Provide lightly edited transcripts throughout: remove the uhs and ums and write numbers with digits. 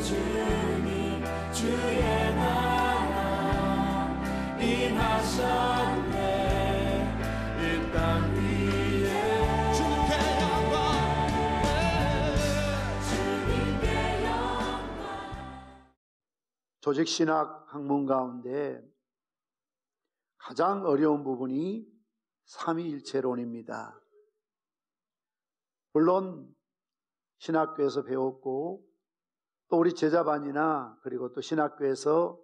주님 주의 나라 임하셨네. 이 땅 위에 주님께 영광. 조직신학 학문 가운데 가장 어려운 부분이 삼위일체론입니다. 물론 신학교에서 배웠고 또 우리 제자반이나 그리고 또 신학교에서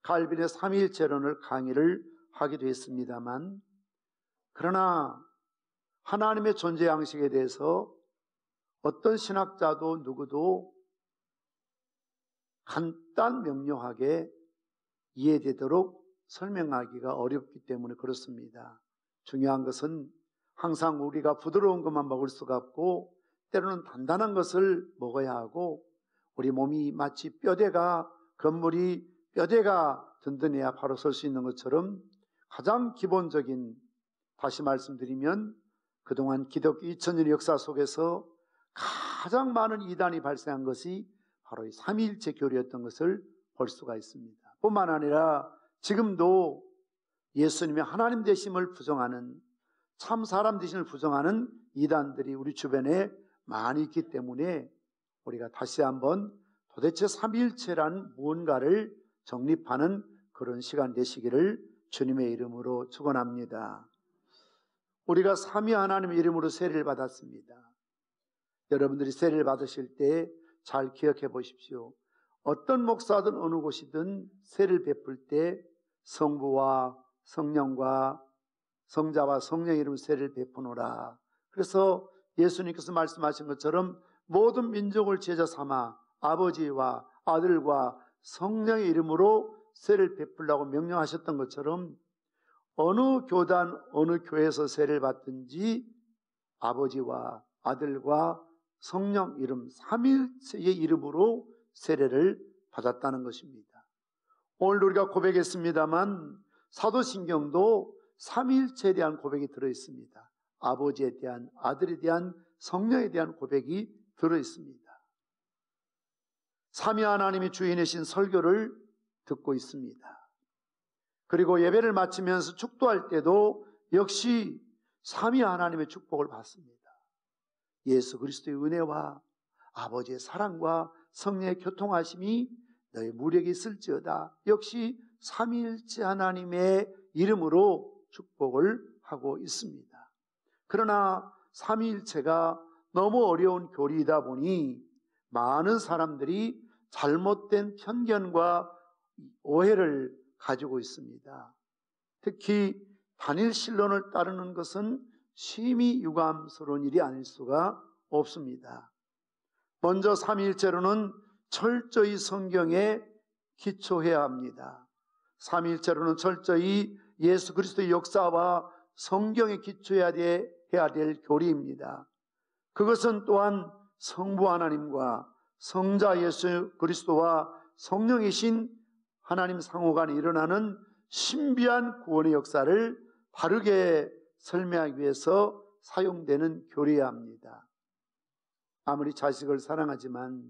칼빈의 삼위일체론을 강의를 하기도 했습니다만, 그러나 하나님의 존재 양식에 대해서 어떤 신학자도 누구도 간단 명료하게 이해되도록 설명하기가 어렵기 때문에 그렇습니다. 중요한 것은 항상 우리가 부드러운 것만 먹을 수가 없고 때로는 단단한 것을 먹어야 하고, 우리 몸이 마치 뼈대가, 건물이 뼈대가 든든해야 바로 설 수 있는 것처럼 가장 기본적인, 다시 말씀드리면 그동안 기독교 2000년의 역사 속에서 가장 많은 이단이 발생한 것이 바로 이 삼위일체 교리였던 것을 볼 수가 있습니다. 뿐만 아니라 지금도 예수님의 하나님 되심을 부정하는, 참 사람 되심을 부정하는 이단들이 우리 주변에 많이 있기 때문에 우리가 다시 한번 도대체 삼위일체란 무언가를 정립하는 그런 시간 되시기를 주님의 이름으로 축원합니다. 우리가 삼위 하나님의 이름으로 세례를 받았습니다. 여러분들이 세례를 받으실 때 잘 기억해 보십시오. 어떤 목사든 어느 곳이든 세례를 베풀 때 성부와 성령과 성자와 성령의 이름으로 세례를 베푸노라. 그래서 예수님께서 말씀하신 것처럼 모든 민족을 제자 삼아 아버지와 아들과 성령의 이름으로 세례를 베풀라고 명령하셨던 것처럼 어느 교단, 어느 교회에서 세례를 받든지 아버지와 아들과 성령 이름, 삼위일체의 이름으로 세례를 받았다는 것입니다. 오늘 우리가 고백했습니다만 사도신경도 삼위일체에 대한 고백이 들어있습니다. 아버지에 대한, 아들에 대한, 성령에 대한 고백이 들어있습니다. 삼위 하나님이 주인이신 설교를 듣고 있습니다. 그리고 예배를 마치면서 축도할 때도 역시 삼위 하나님의 축복을 받습니다. 예수 그리스도의 은혜와 아버지의 사랑과 성령의 교통하심이 너희 무리에게 있을지어다. 역시 삼위일체 하나님의 이름으로 축복을 하고 있습니다. 그러나 삼위일체가 너무 어려운 교리이다 보니 많은 사람들이 잘못된 편견과 오해를 가지고 있습니다. 특히 단일신론을 따르는 것은 심히 유감스러운 일이 아닐 수가 없습니다. 먼저 삼위일체로는 철저히 성경에 기초해야 합니다. 삼위일체로는 철저히 예수 그리스도의 역사와 성경에 기초해야 될 교리입니다. 그것은 또한 성부 하나님과 성자 예수 그리스도와 성령이신 하나님 상호간에 일어나는 신비한 구원의 역사를 바르게 설명하기 위해서 사용되는 교리여야 합니다. 아무리 자식을 사랑하지만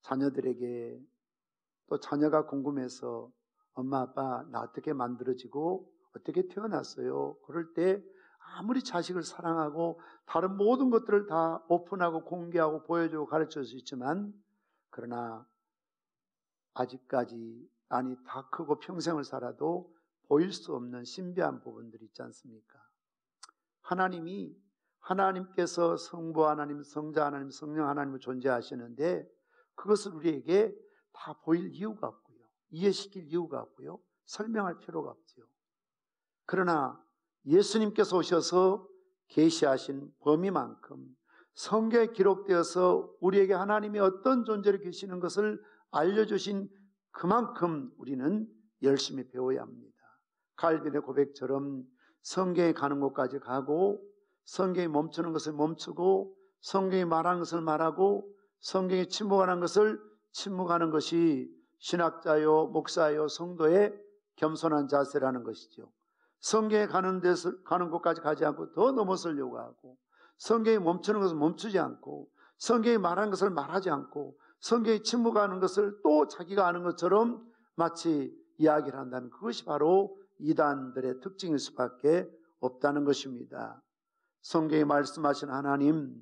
자녀들에게, 또 자녀가 궁금해서 엄마 아빠 나 어떻게 만들어지고 어떻게 태어났어요? 그럴 때 아무리 자식을 사랑하고 다른 모든 것들을 다 오픈하고 공개하고 보여주고 가르칠 수 있지만, 그러나 아직까지, 아니 다 크고 평생을 살아도 보일 수 없는 신비한 부분들이 있지 않습니까? 하나님께서 성부 하나님, 성자 하나님, 성령 하나님을 존재하시는데 그것을 우리에게 다 보일 이유가 없고요, 이해시킬 이유가 없고요, 설명할 필요가 없지요. 그러나 예수님께서 오셔서 계시하신 범위만큼, 성경에 기록되어서 우리에게 하나님이 어떤 존재로 계시는 것을 알려주신 그만큼 우리는 열심히 배워야 합니다. 칼빈의 고백처럼 성경에 가는 곳까지 가고, 성경이 멈추는 것을 멈추고, 성경이 말하는 것을 말하고, 성경이 침묵하는 것을 침묵하는 것이 신학자요, 목사요, 성도의 겸손한 자세라는 것이죠. 성경에 가는 곳까지 가지 않고 더 넘어서려고 하고, 성경이 멈추는 것을 멈추지 않고, 성경이 말한 것을 말하지 않고 성경이 침묵하는 것을 또 자기가 아는 것처럼 마치 이야기를 한다면 그것이 바로 이단들의 특징일 수밖에 없다는 것입니다. 성경이 말씀하신 하나님,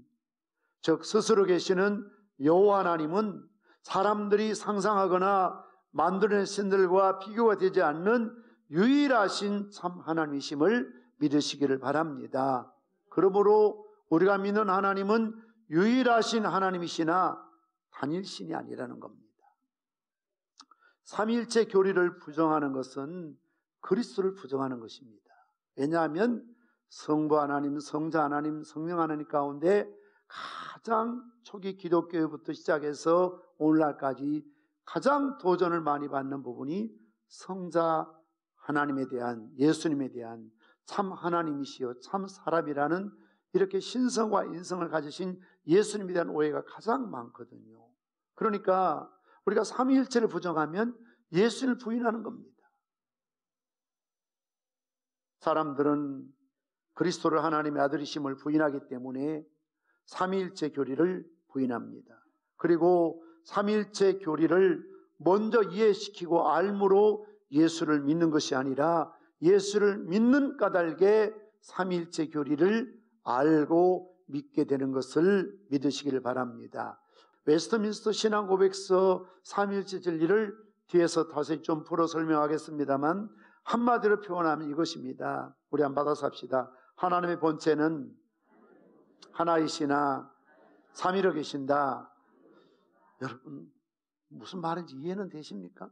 즉 스스로 계시는 여호와 하나님은 사람들이 상상하거나 만들어낸 신들과 비교가 되지 않는 유일하신 참 하나님이심을 믿으시기를 바랍니다. 그러므로 우리가 믿는 하나님은 유일하신 하나님이시나 단일신이 아니라는 겁니다. 삼위일체 교리를 부정하는 것은 그리스도를 부정하는 것입니다. 왜냐하면 성부 하나님, 성자 하나님, 성령 하나님 가운데 가장 초기 기독교부터 시작해서 오늘날까지 가장 도전을 많이 받는 부분이 성자 하나님에 대한, 예수님에 대한 참 하나님이시여 참 사람이라는 이렇게 신성과 인성을 가지신 예수님에 대한 오해가 가장 많거든요. 그러니까 우리가 삼위일체를 부정하면 예수님을 부인하는 겁니다. 사람들은 그리스도를 하나님의 아들이심을 부인하기 때문에 삼위일체 교리를 부인합니다. 그리고 삼위일체 교리를 먼저 이해시키고 알므로 예수를 믿는 것이 아니라 예수를 믿는 까닭에 삼위일체 교리를 알고 믿게 되는 것을 믿으시기를 바랍니다. 웨스트민스터 신앙고백서 삼위일체 진리를 뒤에서 다시 좀 풀어 설명하겠습니다만 한마디로 표현하면 이것입니다. 우리 한번 받아서 합시다. 하나님의 본체는 하나이시나 삼위로 계신다. 여러분 무슨 말인지 이해는 되십니까?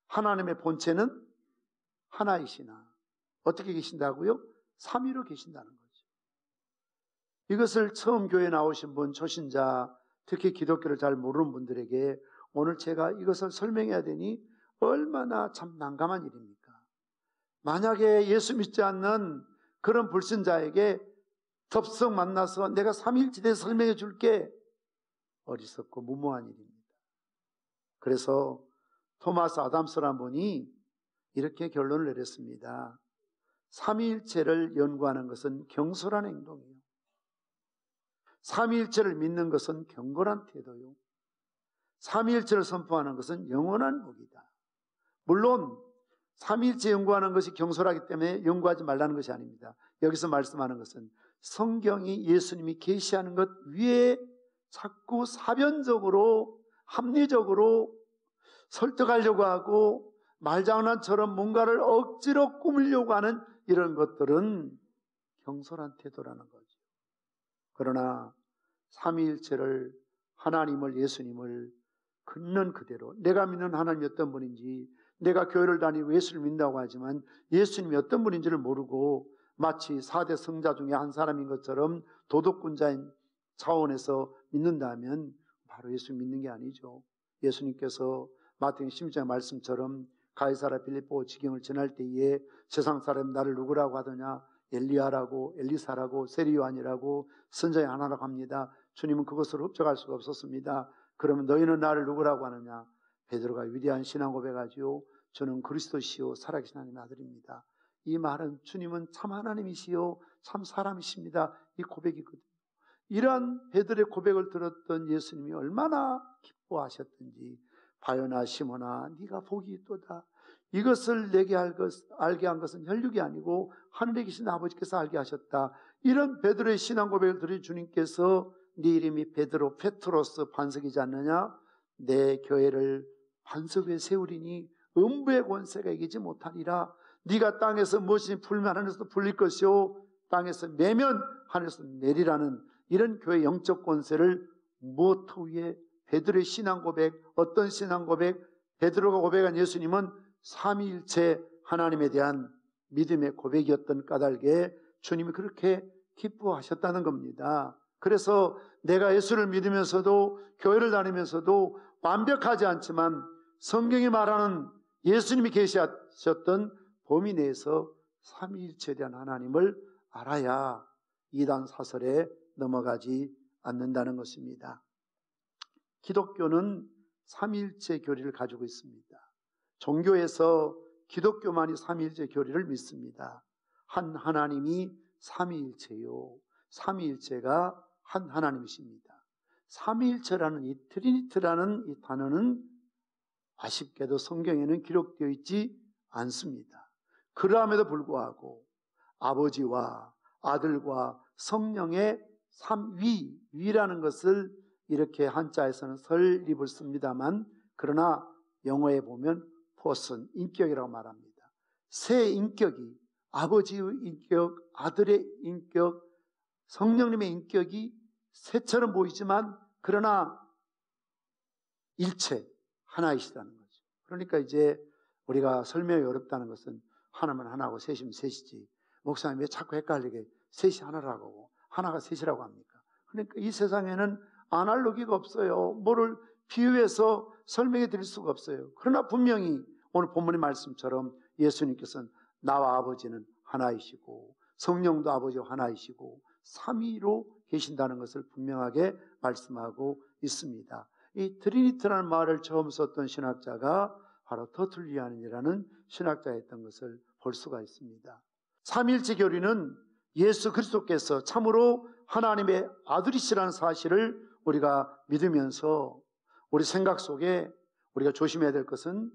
하나님의 본체는 하나이시나 어떻게 계신다고요? 삼위로 계신다는 거죠. 이것을 처음 교회에 나오신 분, 초신자, 특히 기독교를 잘 모르는 분들에게 오늘 제가 이것을 설명해야 되니 얼마나 참 난감한 일입니까? 만약에 예수 믿지 않는 그런 불신자에게 덥석 만나서 내가 삼위일체에 설명해 줄게, 어리석고 무모한 일입니다. 그래서 토마스 아담스라는 분이 이렇게 결론을 내렸습니다. 삼위일체를 연구하는 것은 경솔한 행동이에요. 삼위일체를 믿는 것은 경건한 태도요. 삼위일체를 선포하는 것은 영원한 복이다. 물론 삼위일체 연구하는 것이 경솔하기 때문에 연구하지 말라는 것이 아닙니다. 여기서 말씀하는 것은 성경이 예수님이 계시하는 것 위에 자꾸 사변적으로 합리적으로 설득하려고 하고 말장난처럼 뭔가를 억지로 꾸미려고 하는 이런 것들은 경솔한 태도라는 거죠. 그러나 삼위일체를 하나님을 예수님을 긋는 그대로 내가 믿는 하나님이 어떤 분인지 내가 교회를 다니고 예수를 믿는다고 하지만 예수님이 어떤 분인지를 모르고 마치 4대 성자 중에 한 사람인 것처럼 도덕군자인 차원에서 믿는다면 바로 예수 믿는 게 아니죠. 예수님께서 마태복음 16장 말씀처럼 가이사랴 빌립보 지경을 지날 때에 세상 사람 나를 누구라고 하더냐? 엘리야라고 엘리사라고 세리요한이라고 선자의 하나라고 합니다. 주님은 그것을 흡족할 수가 없었습니다. 그러면 너희는 나를 누구라고 하느냐? 베드로가 위대한 신앙 고백하지요. 저는 그리스도시요 살아계신 하나님의 아들입니다. 이 말은 주님은 참 하나님이시요 참 사람이십니다. 이 고백이거든요. 이러한 베드로의 고백을 들었던 예수님이 얼마나 기뻐하셨던지 바요나 시몬아 네가 복이 있도다. 이것을 내게 알게 한 것은 혈육이 아니고 하늘에 계신 아버지께서 알게 하셨다. 이런 베드로의 신앙 고백을 들은 주님께서 네 이름이 베드로 페트로스 반석이지 않느냐? 내 교회를 반석 위에 세우리니 음부의 권세가 이기지 못하리라. 네가 땅에서 무엇이 풀면 하늘에서 풀릴 것이요 땅에서 매면 하늘에서 내리라는 이런 교회 영적 권세를 무엇 위에 베드로의 신앙 고백, 어떤 신앙 고백? 베드로가 고백한 예수님은 삼위일체 하나님에 대한 믿음의 고백이었던 까닭에 주님이 그렇게 기뻐하셨다는 겁니다. 그래서 내가 예수를 믿으면서도 교회를 다니면서도 완벽하지 않지만 성경이 말하는 예수님이 계시셨던 범위 내에서 삼위일체에 대한 하나님을 알아야 이단 사설에 넘어가지 않는다는 것입니다. 기독교는 삼위일체 교리를 가지고 있습니다. 종교에서 기독교만이 삼위일체 교리를 믿습니다. 한 하나님이 삼위일체요. 삼위일체가 한 하나님이십니다. 삼위일체라는 이 트리니티라는 이 단어는 아쉽게도 성경에는 기록되어 있지 않습니다. 그럼에도 불구하고 아버지와 아들과 성령의 위라는 것을 이렇게 한자에서는 설립을 씁니다만, 그러나 영어에 보면 person, 인격이라고 말합니다. 세 인격이, 아버지의 인격, 아들의 인격, 성령님의 인격이 새처럼 보이지만 그러나 일체 하나이시라는 거죠. 그러니까 이제 우리가 설명이 어렵다는 것은 하나면 하나고 셋이면 셋이지, 목사님 왜 자꾸 헷갈리게 셋이 하나라고 하고 하나가 셋이라고 합니까? 그러니까 이 세상에는 아날로기가 없어요. 뭐를 비유해서 설명해 드릴 수가 없어요. 그러나 분명히 오늘 본문의 말씀처럼 예수님께서는 나와 아버지는 하나이시고 성령도 아버지와 하나이시고 삼위로 계신다는 것을 분명하게 말씀하고 있습니다. 이 트리니티라는 말을 처음 썼던 신학자가 바로 터툴리안이라는 신학자였던 것을 볼 수가 있습니다. 삼위일체 교리는 예수 그리스도께서 참으로 하나님의 아들이시라는 사실을 우리가 믿으면서 우리 생각 속에 우리가 조심해야 될 것은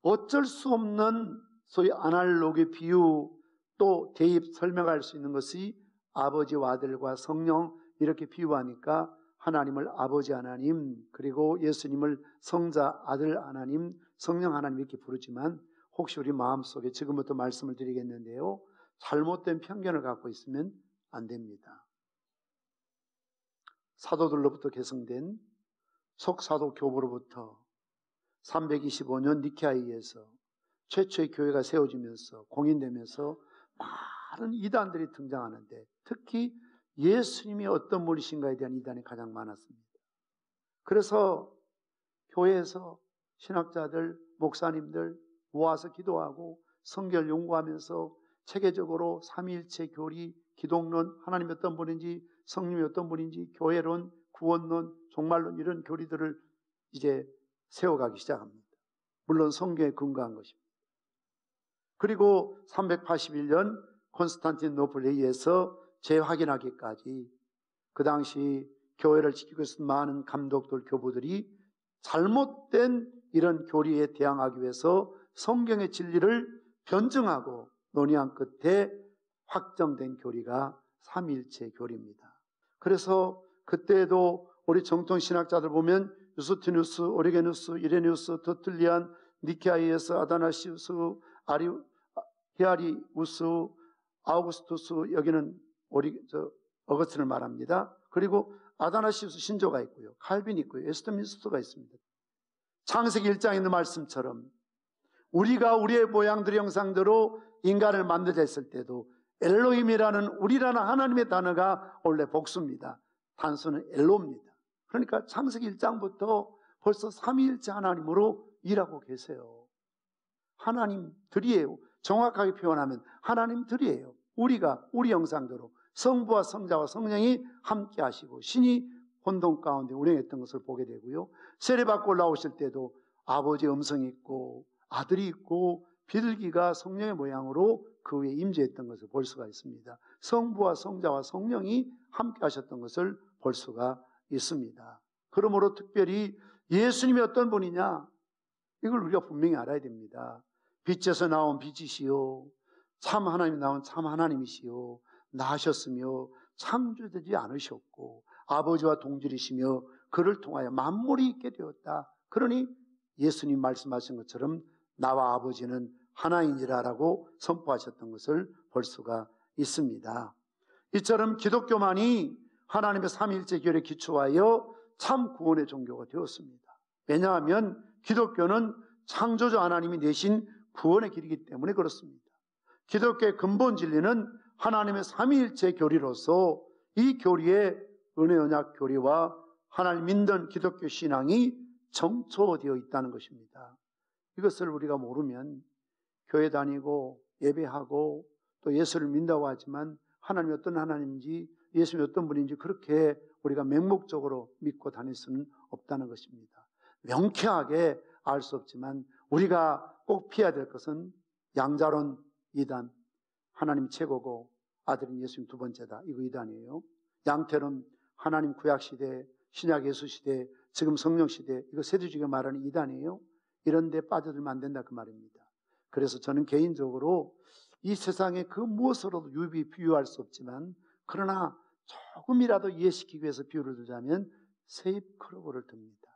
어쩔 수 없는 소위 아날로기 비유 또 대입 설명할 수 있는 것이 아버지와 아들과 성령 이렇게 비유하니까 하나님을 아버지 하나님, 그리고 예수님을 성자 아들 하나님, 성령 하나님 이렇게 부르지만 혹시 우리 마음속에 지금부터 말씀을 드리겠는데요, 잘못된 편견을 갖고 있으면 안 됩니다. 사도들로부터 계승된 속사도 교부로부터 325년 니케아에서 최초의 교회가 세워지면서 공인되면서 많은 이단들이 등장하는데 특히 예수님이 어떤 분이신가에 대한 이단이 가장 많았습니다. 그래서 교회에서 신학자들, 목사님들 모아서 기도하고 성결 연구하면서 체계적으로 삼위일체 교리, 기독론, 하나님이 어떤 분인지, 성령이 어떤 분인지, 교회론, 구원론, 종말론 이런 교리들을 이제 세워가기 시작합니다. 물론 성경에 근거한 것입니다. 그리고 381년 콘스탄티노플에 의해서 재확인하기까지 그 당시 교회를 지키고 있었던 많은 감독들, 교부들이 잘못된 이런 교리에 대항하기 위해서 성경의 진리를 변증하고 논의한 끝에 확정된 교리가 삼위일체 교리입니다. 그래서 그때도 우리 정통 신학자들 보면 유스티누스, 오리게누스, 이레니우스, 터툴리안, 니케아에스, 아다나시우스, 히아리우스, 아우구스투스, 여기는 어거스틴을 말합니다. 그리고 아다나시우스 신조가 있고요, 칼빈이 있고요, 에스터민스터가 있습니다. 창세기 1장에 있는 말씀처럼 우리가 우리의 모양들의 형상대로 인간을 만들자 했을 때도 엘로힘이라는 우리라는 하나님의 단어가 원래 복수입니다. 단수는 엘로입니다. 그러니까 창세기 1장부터 벌써 삼위일체 하나님으로 일하고 계세요. 하나님들이에요. 정확하게 표현하면 하나님들이에요. 우리가 우리 형상대로 성부와 성자와 성령이 함께 하시고 신이 혼돈 가운데 운행했던 것을 보게 되고요. 세례받고 올라오실 때도 아버지의 음성이 있고 아들이 있고 비둘기가 성령의 모양으로 그 위에 임재했던 것을 볼 수가 있습니다. 성부와 성자와 성령이 함께 하셨던 것을 볼 수가 있습니다. 그러므로 특별히 예수님이 어떤 분이냐, 이걸 우리가 분명히 알아야 됩니다. 빛에서 나온 빛이시요 참 하나님이 나온 참 하나님이시요 나셨으며 창조되지 않으셨고 아버지와 동질이시며 그를 통하여 만물이 있게 되었다. 그러니 예수님 말씀하신 것처럼 나와 아버지는 하나이니라라고 선포하셨던 것을 볼 수가 있습니다. 이처럼 기독교만이 하나님의 삼위일체 교리에 기초하여 참 구원의 종교가 되었습니다. 왜냐하면 기독교는 창조주 하나님이 내신 구원의 길이기 때문에 그렇습니다. 기독교의 근본 진리는 하나님의 삼위일체 교리로서 이 교리에 은혜 언약 교리와 하나님 믿는 기독교 신앙이 정초되어 있다는 것입니다. 이것을 우리가 모르면 교회 다니고 예배하고 또 예수를 믿는다고 하지만 하나님이 어떤 하나님인지 예수님이 어떤 분인지 그렇게 우리가 맹목적으로 믿고 다닐 수는 없다는 것입니다. 명쾌하게 알 수 없지만 우리가 꼭 피해야 될 것은 양자론 이단, 하나님 최고고 아들인 예수님 두 번째다, 이거 이단이에요. 양태론, 하나님 구약시대 신약 예수 시대, 지금 성령 시대, 이거 세대주의가 말하는 이단이에요. 이런 데 빠져들면 안 된다 그 말입니다. 그래서 저는 개인적으로 이 세상에 그 무엇으로도 비유할 수 없지만, 그러나 조금이라도 이해시키기 위해서 비유를 들자면 세입 크로보를 듭니다.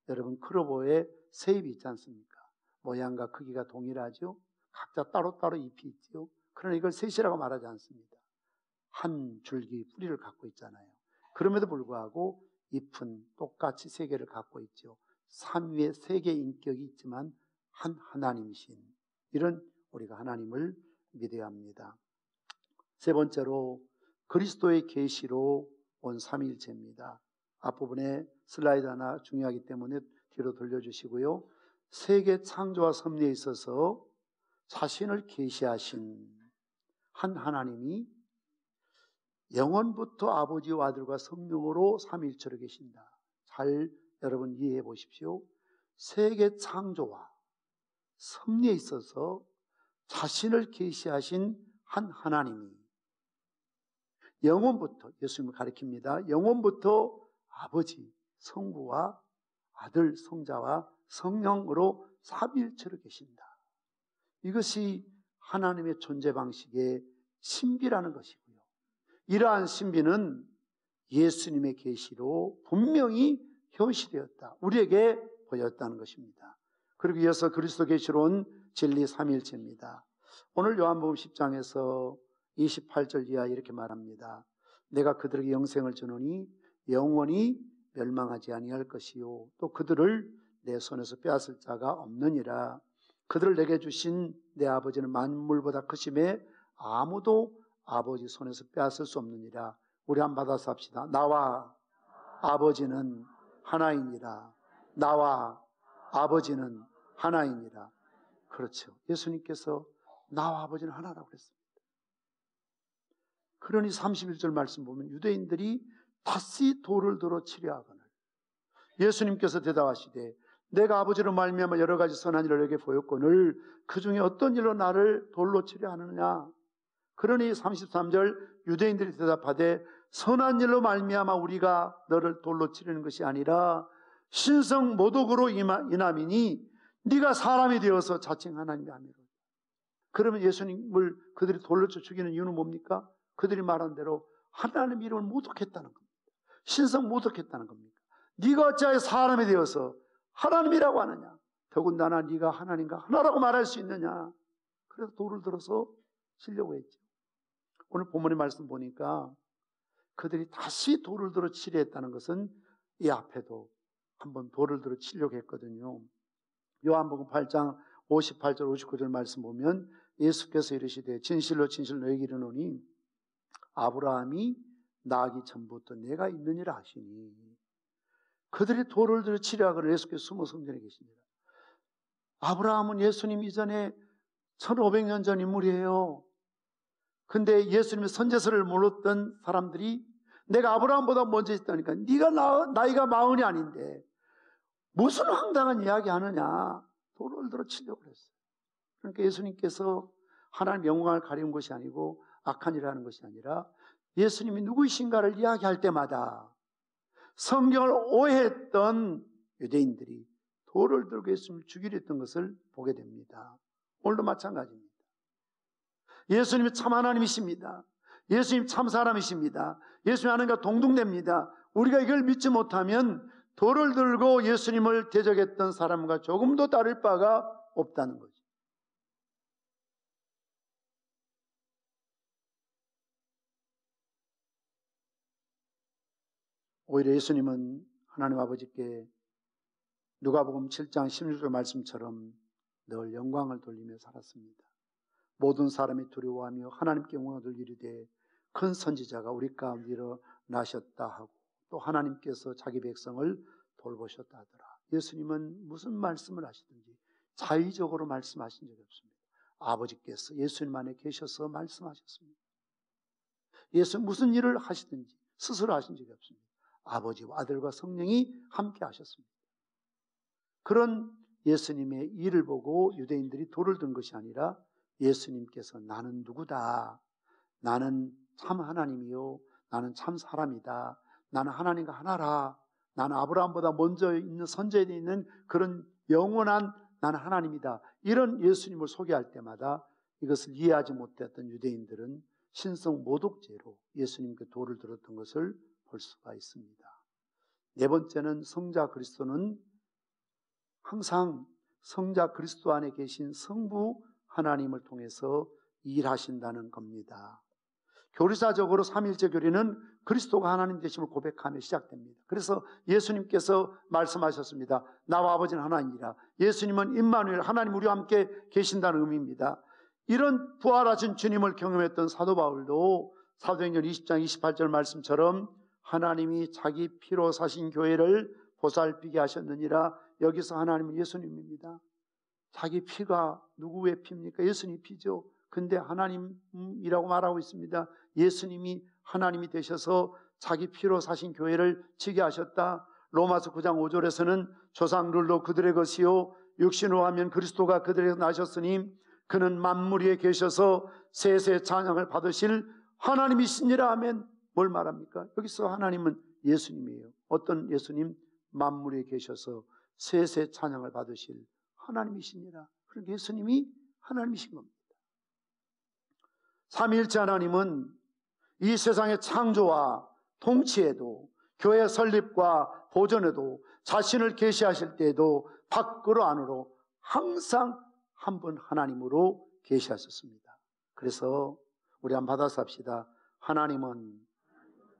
여러분, 크로보에 세입이 있지 않습니까? 모양과 크기가 동일하죠. 각자 따로따로 잎이 있죠. 그러나 이걸 셋이라고 말하지 않습니다. 한 줄기 뿌리를 갖고 있잖아요. 그럼에도 불구하고 잎은 똑같이 세 개를 갖고 있죠. 삼위의 세 개의 인격이 있지만 한 하나님이신, 이런 우리가 하나님을 믿어야 합니다. 세 번째로 그리스도의 계시로 온 삼위일체입니다. 앞부분에 슬라이드 하나 중요하기 때문에 뒤로 돌려주시고요. 세계 창조와 섭리에 있어서 자신을 계시하신 한 하나님이 영원부터 아버지와 아들과 성령으로 삼위일체로 계신다. 잘 여러분 이해해 보십시오. 세계 창조와 섭리에 있어서 자신을 계시하신 한 하나님이 영원부터, 예수님을 가리킵니다. 영원부터 아버지, 성부와 아들, 성자와 성령으로 삼위일체로 계신다. 이것이 하나님의 존재 방식의 신비라는 것이고요. 이러한 신비는 예수님의 계시로 분명히 현시되었다, 우리에게 보였다는 것입니다. 그리고 이어서 그리스도 계시로 온 진리 삼위일체입니다. 오늘 요한복음 10장에서 28절 이하 이렇게 말합니다. 내가 그들에게 영생을 주노니 영원히 멸망하지 아니할 것이요 또 그들을 내 손에서 빼앗을 자가 없느니라. 그들을 내게 주신 내 아버지는 만물보다 크심에 아무도 아버지 손에서 빼앗을 수 없느니라. 우리 한번 받아서 합시다. 나와 아버지는 하나이니라. 나와 아버지는 하나이니라. 그렇죠. 예수님께서 나와 아버지는 하나라고 그랬습니다. 그러니 31절 말씀 보면 유대인들이 다시 돌을 들어 치려하거늘 예수님께서 대답하시되 내가 아버지로 말미암아 여러 가지 선한 일을 너에게 보였거늘 그 중에 어떤 일로 나를 돌로 치려 하느냐. 그러니 33절 유대인들이 대답하되 선한 일로 말미암아 우리가 너를 돌로 치려는 것이 아니라 신성 모독으로 인함이니 네가 사람이 되어서 자칭 하나님이 아니라. 그러면 예수님을 그들이 돌로 쳐 죽이는 이유는 뭡니까? 그들이 말한 대로 하나님 이름을 모독했다는 겁니다. 신성 모독했다는 겁니까? 네가 어찌하여 사람이 되어서 하나님이라고 하느냐? 더군다나 네가 하나님과 하나라고 말할 수 있느냐? 그래서 돌을 들어서 치려고 했죠. 오늘 본문의 말씀 보니까 그들이 다시 돌을 들어 치려 했다는 것은 이 앞에도 한번 돌을 들어 치려고 했거든요. 요한복음 8장 58절 59절 말씀 보면 예수께서 이르시되 진실로 진실로 너에게 이르노니 아브라함이 나기 전부터 내가 있느니라 하시니. 그들이 돌을 들어 치려 하거늘 예수께서 숨어 성전에 계십니다. 아브라함은 예수님 이전에 1500년 전 인물이에요. 근데 예수님의 선제설을 몰랐던 사람들이 내가 아브라함보다 먼저 있다니까 네가 나이가 40이 아닌데 무슨 황당한 이야기 하느냐. 돌을 들어 치려고 그랬어요. 그러니까 예수님께서 하나님 영광을 가리운 것이 아니고 악한 일을 하는 것이 아니라 예수님이 누구이신가를 이야기할 때마다 성경을 오해했던 유대인들이 돌을 들고 예수님을 죽이려 했던 것을 보게 됩니다. 오늘도 마찬가지입니다. 예수님이 참 하나님이십니다. 예수님 참 사람이십니다. 예수님 하나님과 동등됩니다. 우리가 이걸 믿지 못하면 돌을 들고 예수님을 대적했던 사람과 조금도 다를 바가 없다는 거죠. 오히려 예수님은 하나님 아버지께 누가복음 7장 16절 말씀처럼 늘 영광을 돌리며 살았습니다. 모든 사람이 두려워하며 하나님께 영광을 돌리되 큰 선지자가 우리 가운데 일어나셨다 하고 또 하나님께서 자기 백성을 돌보셨다 하더라. 예수님은 무슨 말씀을 하시든지 자의적으로 말씀하신 적이 없습니다. 아버지께서 예수님 안에 계셔서 말씀하셨습니다. 예수 무슨 일을 하시든지 스스로 하신 적이 없습니다. 아버지와 아들과 성령이 함께 하셨습니다. 그런 예수님의 일을 보고 유대인들이 돌을 든 것이 아니라 예수님께서 나는 누구다. 나는 참 하나님이요. 나는 참 사람이다. 나는 하나님과 하나라. 나는 아브라함보다 먼저 있는 선제에 있는 그런 영원한 나는 하나님이다. 이런 예수님을 소개할 때마다 이것을 이해하지 못했던 유대인들은 신성 모독죄로 예수님께 돌을 들었던 것을 볼 수가 있습니다. 네 번째는 성자 그리스도는 항상 성자 그리스도 안에 계신 성부 하나님을 통해서 일하신다는 겁니다. 교리사적으로 삼위일체 교리는 그리스도가 하나님 되심을 고백하며 시작됩니다. 그래서 예수님께서 말씀하셨습니다. 나와 아버지는 하나님이라. 예수님은 임마누엘, 하나님 우리와 함께 계신다는 의미입니다. 이런 부활하신 주님을 경험했던 사도 바울도 사도행전 20장 28절 말씀처럼 하나님이 자기 피로 사신 교회를 보살피게 하셨느니라. 여기서 하나님은 예수님입니다. 자기 피가 누구의 피입니까? 예수님 피죠. 근데 하나님이라고 말하고 있습니다. 예수님이 하나님이 되셔서 자기 피로 사신 교회를 지게 하셨다. 로마서 9장 5절에서는 조상들도 그들의 것이요 육신으로 하면 그리스도가 그들에게서 나셨으니 그는 만물 위에 계셔서 세세 찬양을 받으실 하나님이시니라 하면 뭘 말합니까? 여기서 하나님은 예수님이에요. 어떤 예수님? 만물 위에 계셔서 세세 찬양을 받으실 하나님이시니라. 그러니까 예수님이 하나님이신 겁니다. 삼위일체 하나님은 이 세상의 창조와 통치에도 교회 설립과 보존에도 자신을 계시하실 때에도 밖으로 안으로 항상 한 분 하나님으로 계시하셨습니다. 그래서 우리 한번 받아서 합시다. 하나님은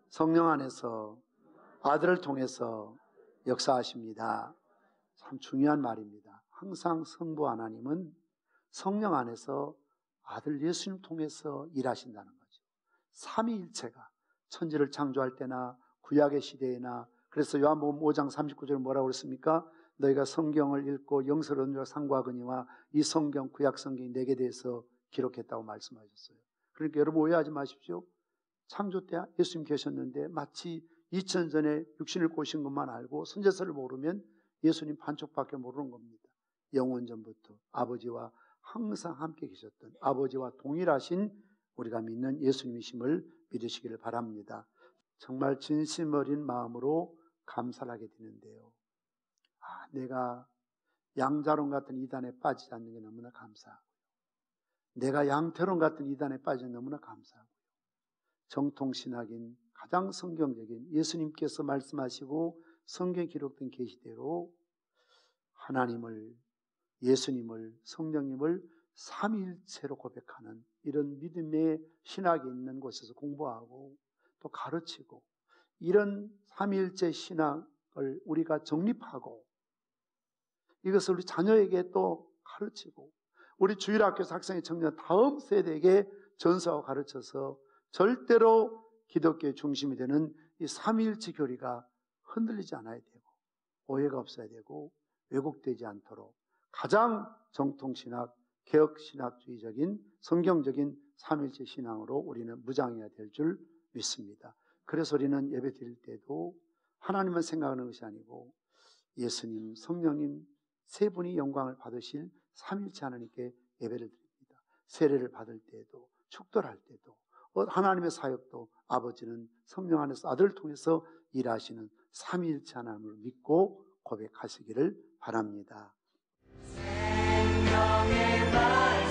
성령 안에서 아들을 통해서 역사하십니다. 참 중요한 말입니다. 항상 성부 하나님은 성령 안에서 아들 예수님 통해서 일하신다는 거죠. 삼위일체가 천지를 창조할 때나 구약의 시대에나 그래서 요한복음 5장 39절에 뭐라고 그랬습니까? 너희가 성경을 읽고 영서를 얻는 상고하거니와 이 성경 구약 성경이 내게 대해서 기록했다고 말씀하셨어요. 그러니까 여러분 오해하지 마십시오. 창조 때 예수님 계셨는데 마치 2000년 전에 육신을 꼬신 것만 알고 선제서를 모르면 예수님 반쪽밖에 모르는 겁니다. 영원 전부터 아버지와 항상 함께 계셨던 아버지와 동일하신 우리가 믿는 예수님이심을 믿으시기를 바랍니다. 정말 진심 어린 마음으로 감사를 하게 되는데요. 내가 양자론 같은 이단에 빠지지 않는 게 너무나 감사하고요. 내가 양태론 같은 이단에 빠지지 너무나 감사하고요. 정통신학인 가장 성경적인 예수님께서 말씀하시고 성경에 기록된 계시대로 하나님을, 예수님을, 성령님을 삼위일체로 고백하는 이런 믿음의 신학이 있는 곳에서 공부하고 또 가르치고 이런 삼위일체 신학을 우리가 정립하고 이것을 우리 자녀에게 또 가르치고 우리 주일학교에서 학생의 청년 다음 세대에게 전수하고 가르쳐서 절대로 기독교의 중심이 되는 이 삼위일체 교리가 흔들리지 않아야 되고 오해가 없어야 되고 왜곡되지 않도록 가장 정통신학, 개혁신학주의적인 성경적인 삼위일체 신앙으로 우리는 무장해야 될 줄 믿습니다. 그래서 우리는 예배 드릴 때도 하나님만 생각하는 것이 아니고 예수님, 성령님 세 분이 영광을 받으실 삼위일체 하나님께 예배를 드립니다. 세례를 받을 때에도 축도할 때도 하나님의 사역도 아버지는 성령 안에서 아들을 통해서 일하시는 삼위일체 하나님을 믿고 고백하시기를 바랍니다. 생명의 말